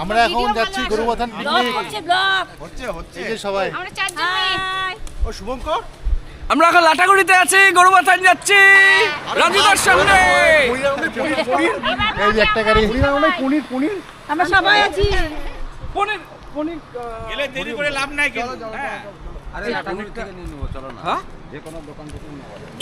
আমরা এখন যাচ্ছি গরুবাথান পিকনিক হচ্ছে এই যে সবাই আমরা চারজন মেয়ে। ও শুভঙ্কর আমরা এখন লাটাগুড়িতে আছি, গরুবাথান যাচ্ছি রাজুদার সামনে। এই যে একটা গাড়ি পনির পনির আমরা সবাই আছি। পনির পনির গেলে দেরি করে লাভ নাই কিন্তু। হ্যাঁ আরে লাটাগুড়ি থেকে নিয়ে নেবো, চলো না। হ্যাঁ যে কোনো দোকান থেকে নেওয়া যাবে।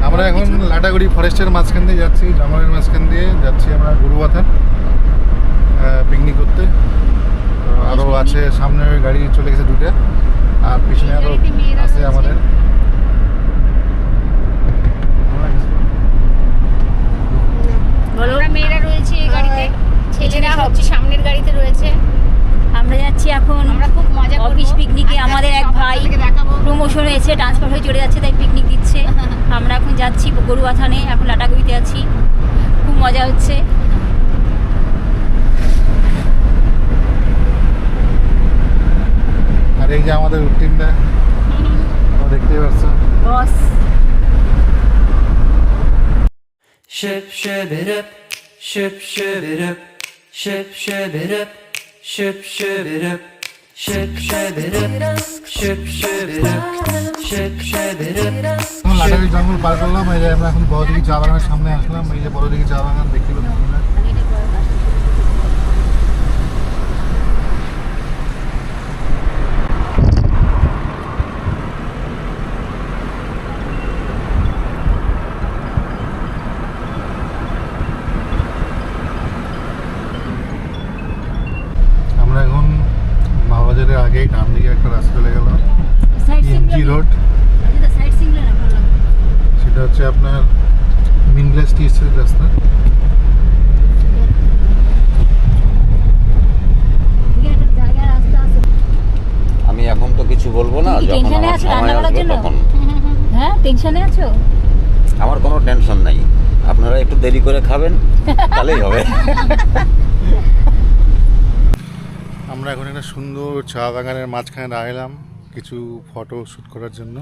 আমরা এখন লাটাগুড়ি ফরেস্টের মাঝখান দিয়ে যাচ্ছি, জঙ্গলের মাঝখান দিয়ে যাচ্ছি আমরা গরুবাথান পিকনিক করতে। তো আরও আছে, সামনে গাড়ি চলে গেছে দুটো, আর পিছনে আরও আছে আমাদের। আমরা মেয়েরা রয়েছে এই গাড়িতে, ছেলেরা হচ্ছে সামনের গাড়িতে রয়েছে। আমরা যাচ্ছি এখন, আমরা খুব মজা করব। অফিস পিকনিকে। আমাদের এক ভাই প্রমোশন হয়েছে, ট্রান্সফার হয়ে চলে যাচ্ছে, তাই পিকনিক দিচ্ছে। আমরা এখন যাচ্ছি গরুবাথানে, এখন লাটাগুড়িতে আছি, খুব মজা হচ্ছে। আর এই যে আমাদের টিমটা দেখতেই পাচ্ছ। বস Ship ship it up, ship ship it up, ship ship it up, ship ship it up, ship ship it up, ship ship it up, ship ship it up. Lataguri জঙ্গল পার করলাম, এই যে আমরা এখন বড়দিঘি চা বাগানের সামনে আসলাম। এই যে বড়দিঘি চা বাগান দেখতে পাচ্ছি আমরা। আমরা এখন মাওবাজারের আগেই ডান দিকে একটা রাস্তা চলে গেল, এমজি রোড। সাইড সিঙ্গেল না, ভালো লাগবে। সেটা হচ্ছে আপনার মিনগ্লাস টি স্টেটের রাস্তা। জায়গা রাস্তা আছে। আমি এখন তো কিছু বলবো না, তুমি কি যখন টেনশনে আমার আছো সময় রান্না করার আসবে জন্য? তখন। হ্যাঁ, টেনশনে আছো? আমার কোনো টেনশন নাই, আপনারা একটু দেরি করে খাবেন তাহলেই হবে। আমরা এখন একটা সুন্দর চা বাগানের মাঝখানে দাঁড়ালাম কিছু ফটো শ্যুট করার জন্য।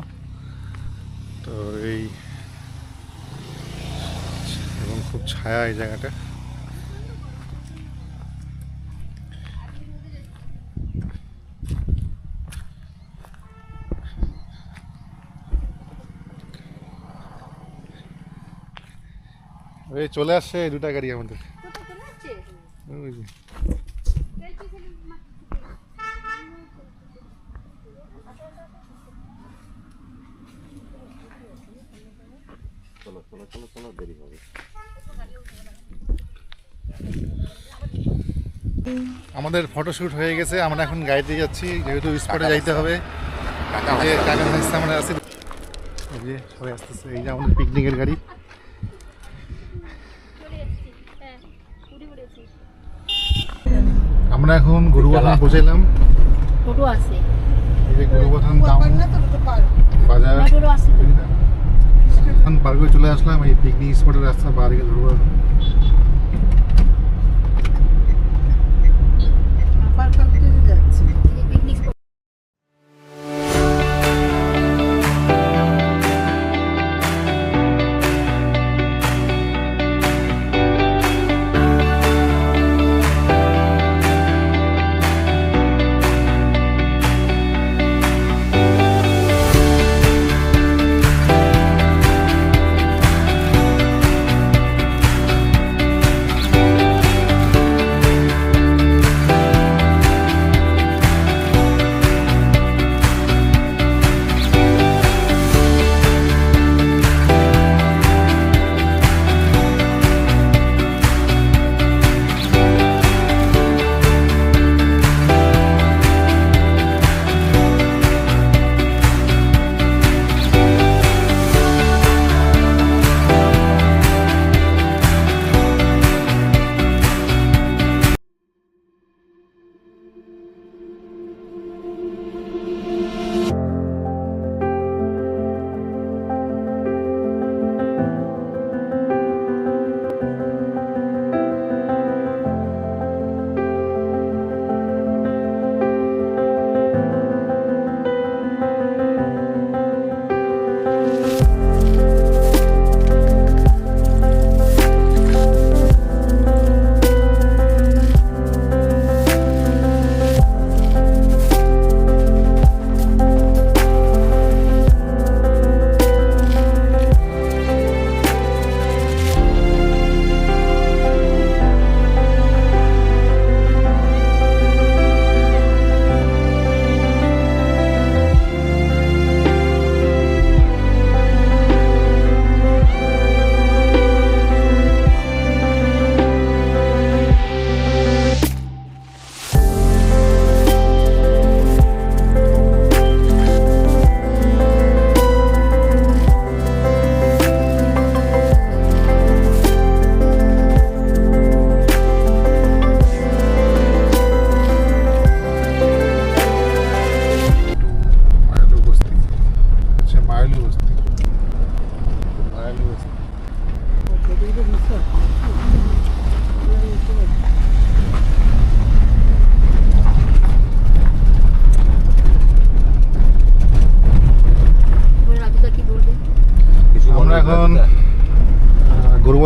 তো এই এবং খুব ছায়া এই জায়গাটা। এই চলে আসছে এই দুটা গাড়ি আমাদের। ওই যে। চলো চলো চলো চলো, দেরি হবে। আমাদের ফটোশ্যুট হয়ে গেছে, আমরা এখন গাড়িতে যাচ্ছি, যেহেতু স্পটে যাইতে হবে। যে টাকা ভাঙছে আমরা আছি, এই যে সবাই আসতেছে। এই যে আমাদের পিকনিকের গাড়ি। আমরা এখন গরুবাথান পৌঁছালাম। টোটো আছে, এই যে গরুবাথান টাউন বাজার টোটো আছে। এখন পার করে চলে আসলাম এই পিকনিক স্পটের রাস্তা বার দিকে গরুবাথান।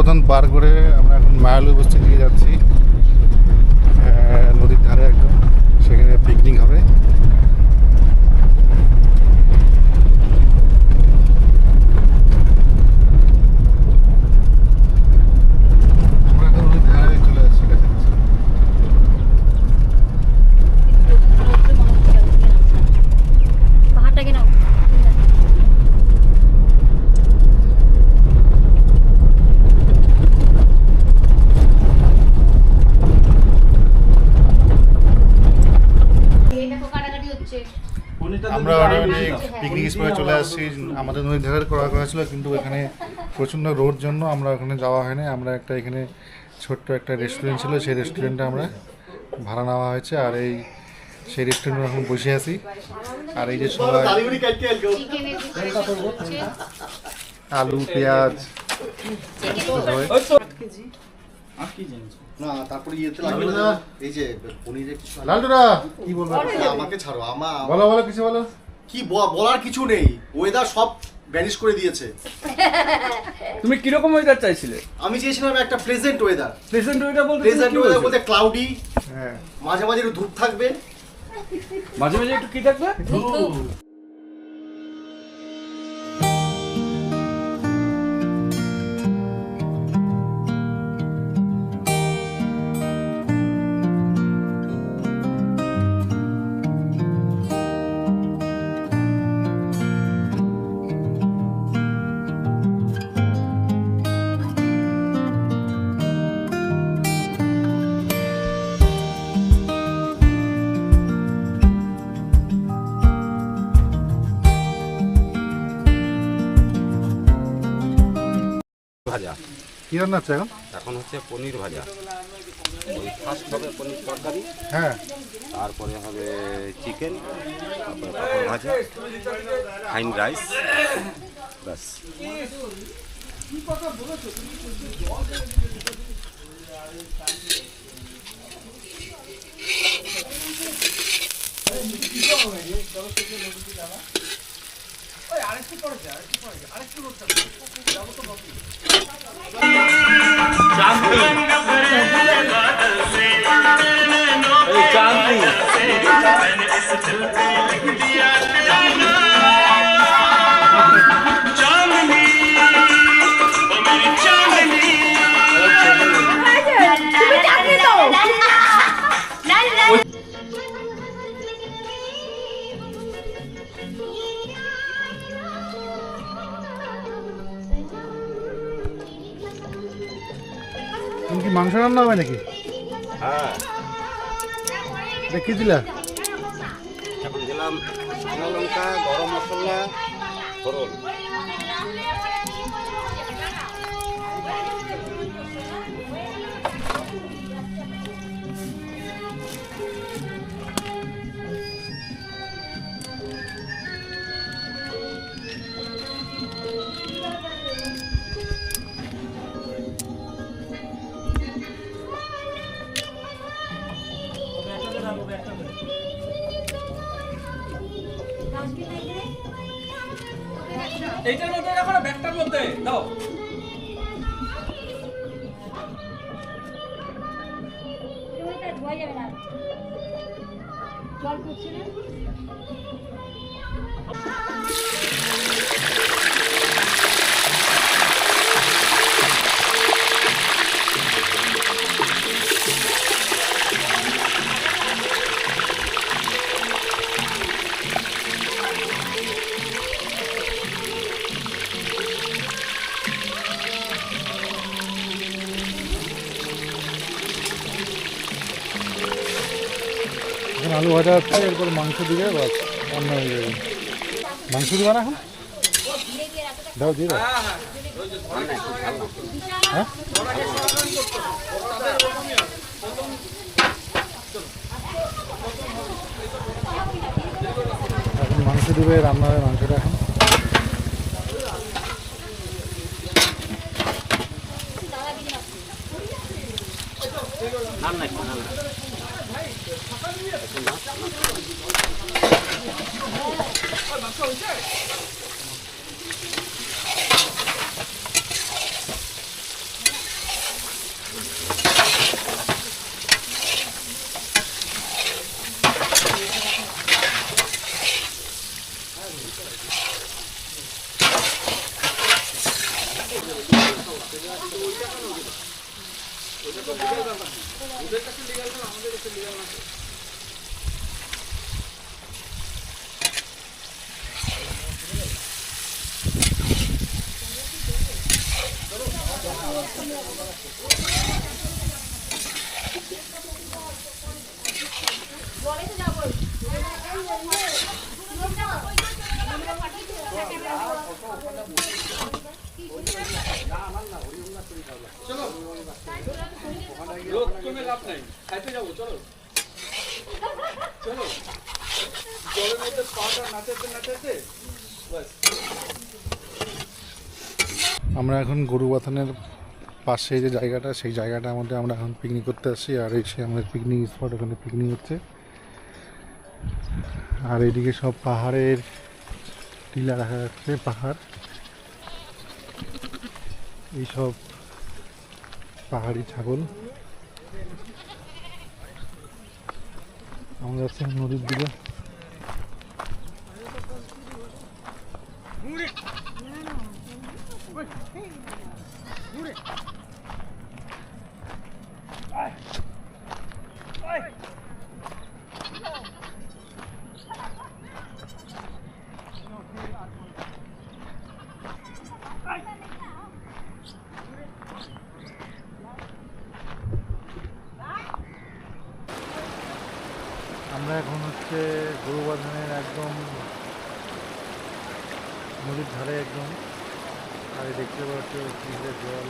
গরুবাথান পার করে আমরা এখন মায়ালু বস্তির দিকে যাচ্ছি, নদীর ধারে একদম, সেখানে পিকনিক হবে। আমরা এখন নদীর ধারে চলে যাচ্ছি কাছাকাছি। পাহাড়টাকে নাও। আমরা অনেক পিকনিক স্পটে চলে আসছি। আমাদের নদীর ধারে করা হয়েছিল, কিন্তু এখানে প্রচণ্ড রোদ জন্য আমরা ওখানে যাওয়া হয়নি। আমরা একটা এখানে ছোট্ট একটা রেস্টুরেন্ট ছিল, সেই রেস্টুরেন্টে আমরা ভাড়া নেওয়া হয়েছে। আর সেই রেস্টুরেন্টে এখন বসে আছি। আর এই যে সবাই আলু পেঁয়াজ না তারপরে ইয়েতে লাগবে না এই যে পনিরের কিছু লালটুরা কি বলবো? আমাকে ছাড়ো বলো বলো কিছু বলো। কি বলার কিছু নেই, ওয়েদার সব ভ্যানিশ করে দিয়েছে। তুমি কিরকম ওয়েদার চাইছিলে? আমি চেয়েছিলাম একটা প্লেজেন্ট ওয়েদার। প্রেজেন্ট ওয়েদার বলতে ক্লাউডি, হ্যাঁ মাঝে মাঝে একটু ধূপ থাকবে, মাঝে মাঝে একটু কি থাকবে? ভাজা। কি রান্না হচ্ছে এখন? এখন হচ্ছে পনির ভাজা। ওই ফার্স্ট হবে পনির তরকারি, হ্যাঁ তারপরে হবে চিকেন, তারপরে পাপড় ভাজা, ফাইন রাইস, ব্যাস। তুমি কি মাংস রান্না হবে নাকি? হ্যাঁ, কি দিলা? এখন দিলাম শুকনো লঙ্কা, গরম মশলা, ফোড়ন। এইটার মধ্যে রাখো না, ব্যাগটার মধ্যে দাও। ধোয়া যাবে না, জল পড়ছে না। এখন আলু ভাজা হচ্ছে, এরপর মাংস দিবে, বাস রান্না হয়ে যাবে। মাংস দিবা না এখন? দাও দিয়ে দাও। হ্যাঁ এখন মাংস দিবে, রান্না হবে মাংসটা এখন। লোক কমে লাভ নাই, খাইতে যাবো, চলো চলো, জলের মধ্যে পাটা নাচাতে নাচাতে বাস। আমরা এখন গরুবাথানের পাশে যে জায়গাটা, সেই জায়গাটার মধ্যে আমরা এখন পিকনিক করতে আসছি। আর এই সে আমাদের পিকনিক স্পট, ওখানে পিকনিক হচ্ছে। আর এদিকে সব পাহাড়ের টিলা দেখা যাচ্ছে, পাহাড়, এইসব পাহাড়ি ছাগল। আমরা যাচ্ছি নদীর দিকে। আমরা এখন হচ্ছে গরুবাথানের একদম নদীর ধারে একদম। আর এই দেখতে পাচ্ছি জল